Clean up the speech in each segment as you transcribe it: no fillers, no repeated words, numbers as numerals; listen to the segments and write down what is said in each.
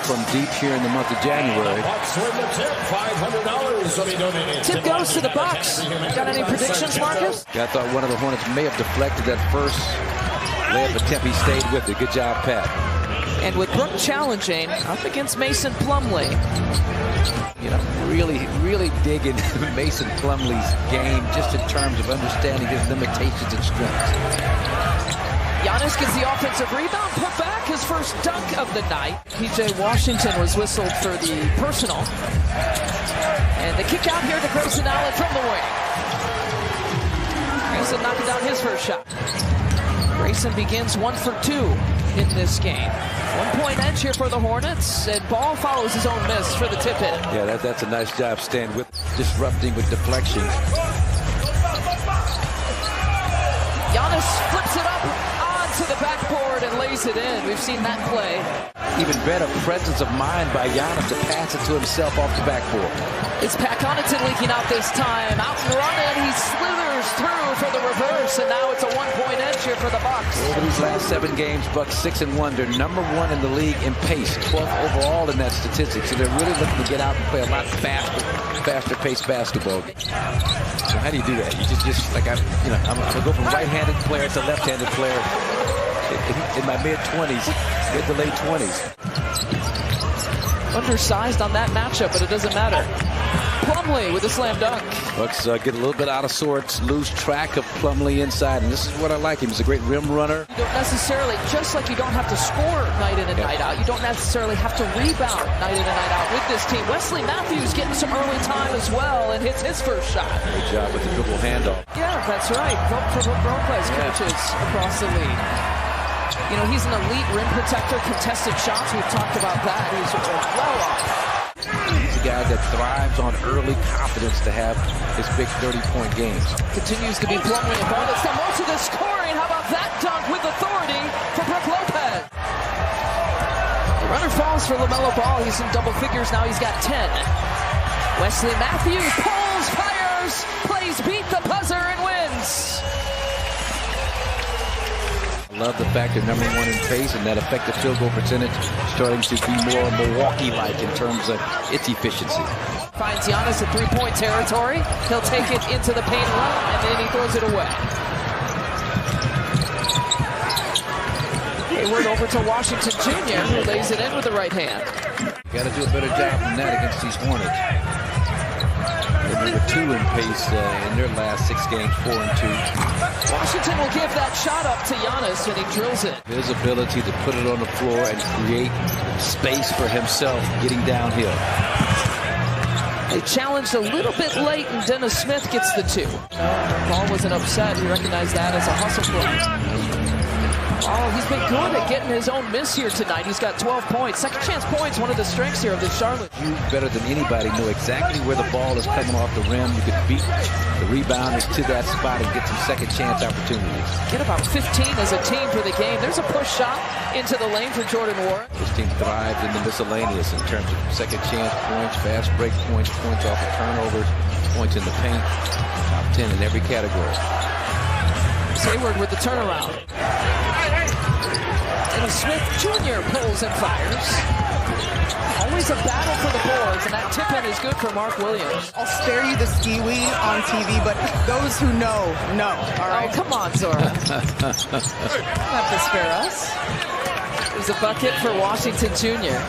from deep here in the month of January. Tip goes to the Bucks. Got any predictions, Marcus? I thought one of the Hornets may have deflected that first layup attempt. He stayed with it. Good job, Pat. And with Brook challenging up against Mason Plumlee. You know, really digging Mason Plumlee's game just in terms of understanding his limitations and strengths. Giannis gets the offensive rebound, put back his first dunk of the night. P.J. Washington was whistled for the personal. And the kick out here to Grayson Allen from the wing. Grayson knocking down his first shot. Grayson begins 1 for 2 in this game. 1-point edge here for the Hornets, and Ball follows his own miss for the tip in. Yeah, that's a nice job, Stan, with disrupting with deflection. Giannis flips it up onto the backboard and lays it in. We've seen that play. Even better presence of mind by Giannis to pass it to himself off the backboard. It's Pat Connaughton leaking out this time. Out and running, he slithers through for the reverse, and now it's a 1-point edge here for the Bucks. Over these last 7 games, Bucks 6-1. They're #1 in the league in pace, 12th overall in that statistic. So they're really looking to get out and play a lot faster paced basketball. So how do you do that? You just like I'm gonna go from right-handed player to left-handed player in my mid-20s, mid to late 20s. Undersized on that matchup, but it doesn't matter. Plumlee with a slam dunk. Bucks get a little bit out of sorts, lose track of Plumlee inside, and this is what I like him. He's a great rim runner. You don't necessarily, just like you don't have to score night in and night out, you don't necessarily have to rebound night in and night out with this team. Wesley Matthews getting some early time as well and hits his first shot. Great job with the dribble handoff. Yeah, that's right. Vote for role plays coaches across the league. You know, he's an elite rim protector, contested shots. We've talked about that. He's well off. He's a guy that thrives on early confidence to have his big 30-point games. Continues to be Plumlee involved. It's the most of the scoring. How about that dunk with authority for Brook Lopez? The runner falls for LaMelo Ball. He's in double figures now. He's got 10. Wesley Matthews pulls, fires, plays beat the buzzer and wins. I love the fact they're #1 in pace and that effective field goal percentage starting to be more Milwaukee-like in terms of its efficiency. Finds Giannis at 3-point territory. He'll take it into the paint run, and then he throws it away. Hayward over to Washington Jr., who lays it in with the right hand. Got to do a better job than that against these Hornets. They're #2 in pace in their last 6 games, 4-2. Washington will give that shot up to Giannis, and he drills it. His ability to put it on the floor and create space for himself getting downhill. They challenged a little bit late, and Dennis Smith gets the 2. Ball wasn't upset. He recognized that as a hustle play. Oh, he's been good at getting his own miss here tonight. He's got 12 points. Second chance points, one of the strengths here of this Charlotte. You better than anybody know exactly where the ball is coming off the rim. You could beat the rebounders to that spot and get some second chance opportunities. Get about 15 as a team for the game. There's a push shot into the lane for Jordan Ward. This team thrives in the miscellaneous in terms of second chance points, fast break points, points off of turnovers, points in the paint. Top 10 in every category. Hayward with the turnaround. And Smith Jr. pulls and fires. Always a battle for the boards, and that tip-in is good for Mark Williams. I'll spare you the ski-wee on TV, but those who know, all right? Oh, come on, Zora. Have to spare us. There's a bucket for Washington Jr.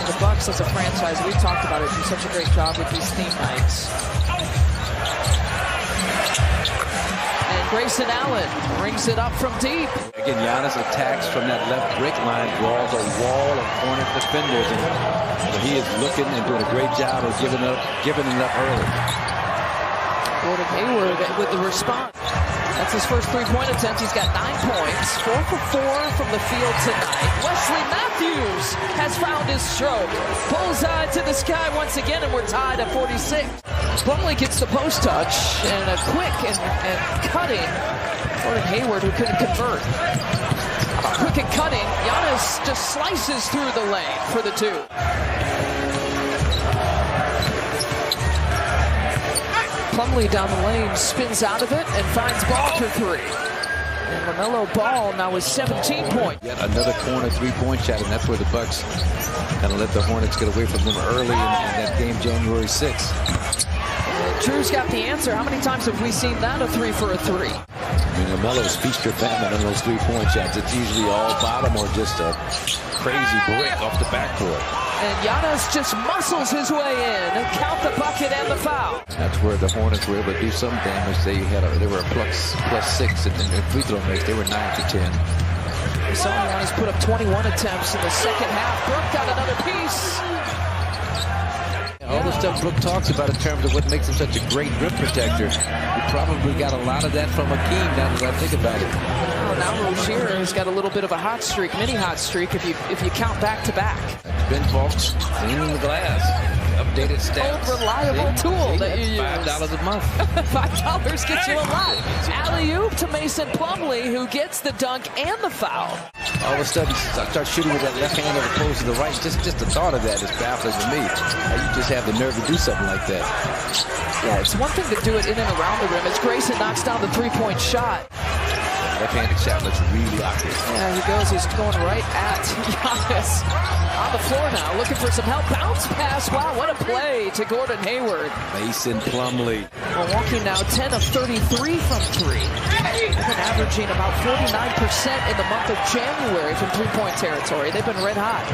The Bucks as a franchise, we talked about it, do such a great job with these theme nights. Grayson Allen rings it up from deep. Again, Giannis attacks from that left break line, draws a wall of Hornet defenders, and he is looking and doing a great job of giving it up early. Gordon Hayward with the response. That's his first 3-point attempt. He's got 9 points, 4 for 4 from the field tonight. Wesley Matthews has found his stroke. Bullseye to the sky once again, and we're tied at 46. Plumlee gets the post touch, and a quick and cutting Gordon Hayward, who couldn't convert. Quick and cutting, Giannis just slices through the lane for the 2. Plumlee down the lane, spins out of it, and finds Ball for 3. And LaMelo Ball now with 17 points. Yet another corner three-point shot, and that's where the Bucks kind of let the Hornets get away from them early in that game, January 6th. Drew's got the answer. How many times have we seen that, a 3 for a 3? I mean, LaMelo's feast or famine on those three-point shots. It's usually all bottom or just a crazy brick off the backboard. And Giannis just muscles his way in and count the bucket and the foul. That's where the Hornets were able to do some damage. They were a plus 6 in the free throw mix. They were 9 for 10. We saw Giannis put up 21 attempts in the second half. Brooke got another piece. All the stuff Brooke talks about in terms of what makes him such a great rim protector, he probably got a lot of that from Akeem, now that I think about it. Well, now Rozier has got a little bit of a hot streak, mini hot streak, if you count back-to-back. Ben Falks cleaning the glass. Updated stats. Old reliable tool that you use. $5 a month. $5 gets you a lot. Alley-oop to Mason Plumlee, who gets the dunk and the foul. All of a sudden, start shooting with that left hand as opposed to the right. Just the thought of that is baffling to me. You just have the nerve to do something like that. Yeah, it's one thing to do it in and around the rim. As Grayson knocks down the three-point shot. Left-handed shot looks really awkward. Yeah, he goes. He's going right at Giannis. On the floor now, looking for some help. Bounce pass. Wow, what a play to Gordon Hayward. Mason Plumlee. Milwaukee now 10 of 33 from 3. They've been averaging about 49% in the month of January from three-point territory. They've been red hot.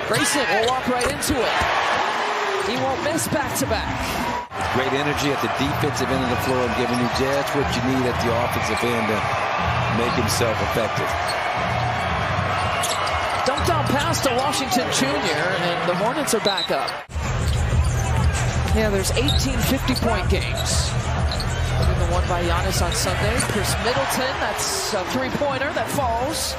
Grayson will walk right into it. He won't miss back-to-back. Great energy at the defensive end of the floor and giving you just what you need at the offensive end to make himself effective. Dumped down pass to Washington Jr., and the Hornets are back up. Yeah, there's 18 50-point games. The one by Giannis on Sunday. Chris Middleton, that's a three-pointer that falls.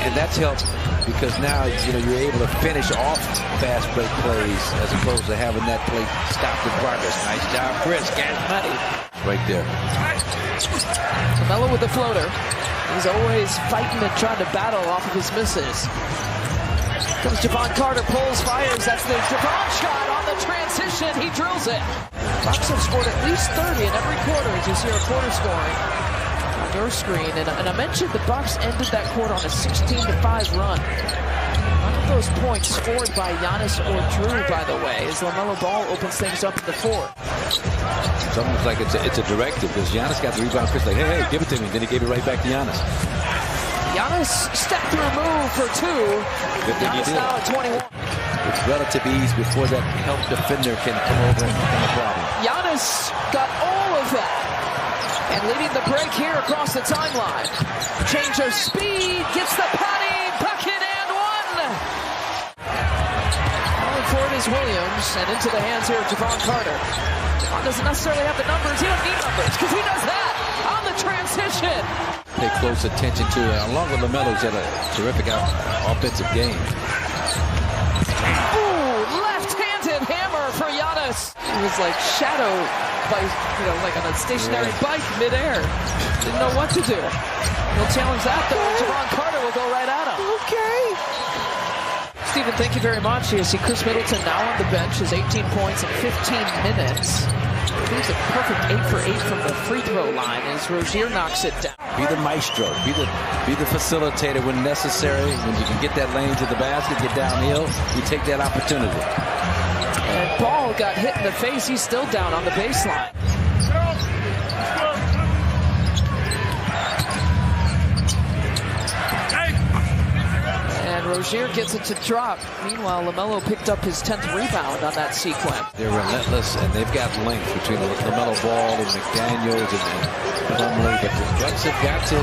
And that's helped because now you're able to finish off fast break plays as opposed to having that play stopped in progress. Nice job, Chris. Gas money. Right there. LaMelo with the floater. He's always fighting and trying to battle off of his misses. Comes Javon Carter, pulls, fires. That's the Javon shot on the transition. He drills it. Bucks have scored at least 30 in every quarter, as you see our quarter scoring on your screen. And I mentioned the Bucks ended that quarter on a 16-5 run. None of those points scored by Giannis or Drew, by the way, as LaMelo Ball opens things up in the fourth. It's almost like it's a directive because Giannis got the rebound. Chris like, hey, give it to me. Then he gave it right back to Giannis. Giannis stepped through move for 2. Giannis now at 21. With relative ease before that help defender can come over and become a problem. Giannis got all of that. And leading the break here across the timeline. Change of speed, gets the patty, bucket and one. Calling for it is Williams, and into the hands here of Javon Carter. Javon doesn't necessarily have the numbers. He doesn't need numbers because he does that on the transition. Pay close attention to it. Along with LaMelo's had a terrific offensive game. Ooh, left-handed hammer for Giannis. He was like shadow bike, like on a stationary bike midair. Didn't know what to do. He'll challenge that though. Javon Carter will go right at him. Okay. Stephen, thank you very much. You see Chris Middleton now on the bench, has 18 points in 15 minutes. He's a perfect 8 for 8 from the free throw line as Rozier knocks it down. Be the maestro, be the facilitator when necessary. When you can get that lane to the basket, get downhill, you take that opportunity. And Ball got hit in the face. He's still down on the baseline. And Rozier gets it to drop. Meanwhile, LaMelo picked up his 10th rebound on that sequence. They're relentless, and they've got length between LaMelo Ball and McDaniels and Plumlee. But the Bucks have got to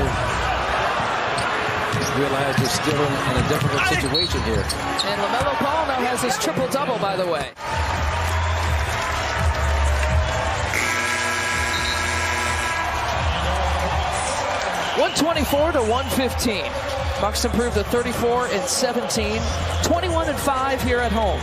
realize they're still in a difficult situation here. And LaMelo Ball now has his triple-double, by the way. (124 to 115). Bucks improved to 34-17, 21-5 here at home.